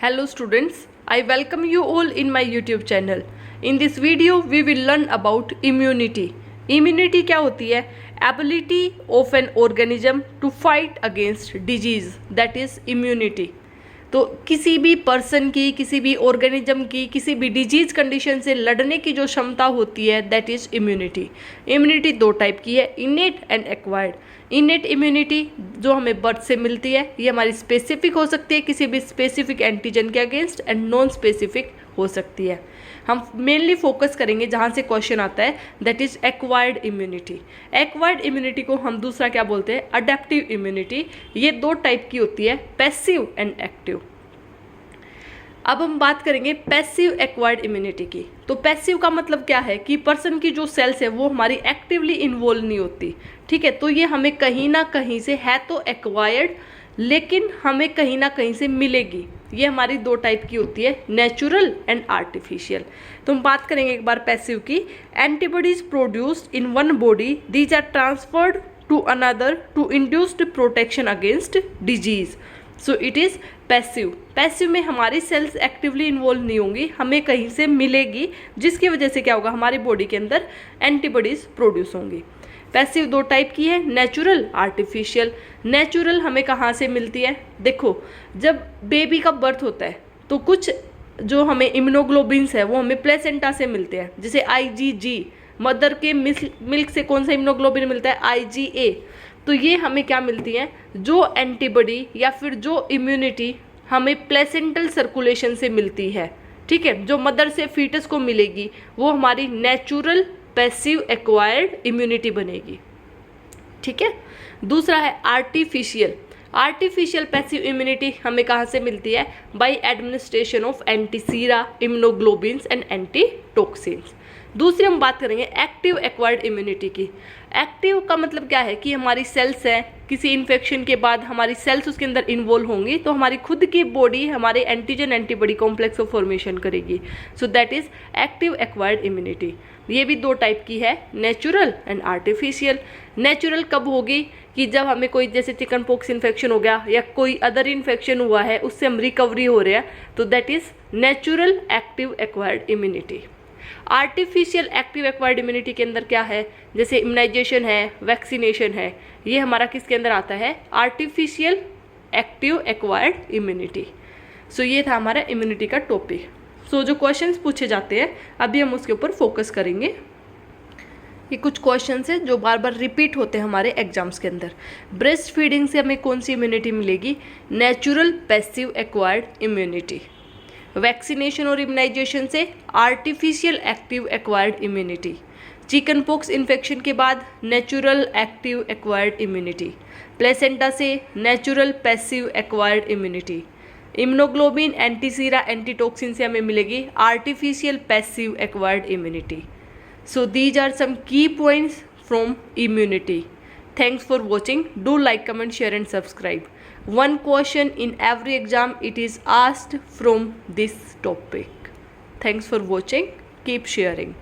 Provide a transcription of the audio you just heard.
Hello students, I welcome you all in my YouTube channel. In this video we will learn about immunity. Immunity क्या होती है? Ability of an organism to fight against disease, that is immunity. तो किसी भी person की, किसी भी organism की, किसी भी डिजीज कंडीशन से लड़ने की जो क्षमता होती है दैट इज इम्यूनिटी. इम्यूनिटी दो टाइप की है, इनेट एंड एक्वायर्ड. इनेट इम्यूनिटी जो हमें बर्थ से मिलती है, ये हमारी स्पेसिफिक हो सकती है किसी भी स्पेसिफिक एंटीजन के अगेंस्ट, एंड नॉन स्पेसिफिक हो सकती है. हम मेनली फोकस करेंगे जहाँ से क्वेश्चन आता है that is acquired immunity. Acquired immunity को हम दूसरा क्या बोलते हैं? Adaptive immunity. ये दो टाइप की होती है, पैसिव एंड एक्टिव. अब हम बात करेंगे पैसिव एक्वायर्ड इम्यूनिटी की. तो पैसिव का मतलब क्या है कि पर्सन की जो सेल्स है वो हमारी एक्टिवली इन्वॉल्व नहीं होती. ठीक है, तो ये हमें कहीं ना कहीं से है तो एक्वायर्ड, लेकिन हमें कहीं ना कहीं से मिलेगी. ये हमारी दो टाइप की होती है, नेचुरल एंड आर्टिफिशियल. तो हम बात करेंगे एक बार पैसिव की. Antibodies produced in one body, these are transferred to another to induced protection against disease. So it is passive. Passive में हमारी सेल्स एक्टिवली इन्वॉल्व नहीं होंगी, हमें कहीं से मिलेगी, जिसकी वजह से क्या होगा, हमारी बॉडी के अंदर एंटीबॉडीज प्रोड्यूस होंगी. पैसिव दो टाइप की है, नेचुरल, आर्टिफिशियल. नेचुरल हमें कहाँ से मिलती है? देखो, जब बेबी का बर्थ होता है तो कुछ जो हमें इम्यूनोग्लोबिन्स है वो हमें प्लेसेंटा से मिलते हैं, जैसे IgG. मदर के मिल्क से कौन सा इम्यूनोग्लोबिन मिलता है? IgA. तो ये हमें क्या मिलती हैं? जो एंटीबॉडी या फिर जो इम्यूनिटी हमें प्लेसेंटल सर्कुलेशन से मिलती है. ठीक है, जो मदर से फीटस को मिलेगी वो हमारी नेचुरल पैसिव एक्वायर्ड इम्यूनिटी बनेगी. ठीक है. दूसरा है आर्टिफिशियल. आर्टिफिशियल पैसिव इम्यूनिटी हमें कहाँ से मिलती है? By administration of antisera, immunoglobins and antitoxins. दूसरी हम बात करेंगे एक्टिव एक्वायर्ड इम्यूनिटी की. एक्टिव का मतलब क्या है कि हमारी सेल्स हैं, किसी इन्फेक्शन के बाद हमारी सेल्स उसके अंदर इन्वॉल्व होंगी तो हमारी खुद की बॉडी हमारे antigen antibody complex of formation करेगी. So that is active acquired immunity. ये भी दो टाइप की है, नेचुरल एंड आर्टिफिशियल. नेचुरल कब होगी कि जब हमें कोई जैसे चिकन पॉक्स इन्फेक्शन हो गया या कोई अदर इन्फेक्शन हुआ है, उससे हम रिकवरी हो रहे हैं, तो that is natural active acquired immunity. Artificial active acquired immunity के अंदर क्या है? जैसे इम्यूनाइजेशन है, वैक्सीनेशन है, ये हमारा किसके अंदर आता है? Artificial active acquired immunity. So ये था हमारा इम्यूनिटी का टॉपिक. सो जो क्वेश्चंस पूछे जाते हैं अभी हम उसके ऊपर फोकस करेंगे. ये कुछ क्वेश्चंस हैं जो बार बार रिपीट होते हैं हमारे एग्जाम्स के अंदर. ब्रेस्ट फीडिंग से हमें कौन सी इम्यूनिटी मिलेगी? Natural passive acquired immunity. Vaccination और इम्यूनाइजेशन से artificial active acquired immunity. Chicken pox infection के बाद natural active acquired immunity. Placenta से natural passive acquired immunity. Immunoglobin, antisera, antitoxin से हमें मिलेगी artificial passive acquired immunity. So these are some key points from immunity. Thanks for watching. Do like, comment, share and subscribe. One question in every exam it is asked from this topic. Thanks for watching. Keep sharing.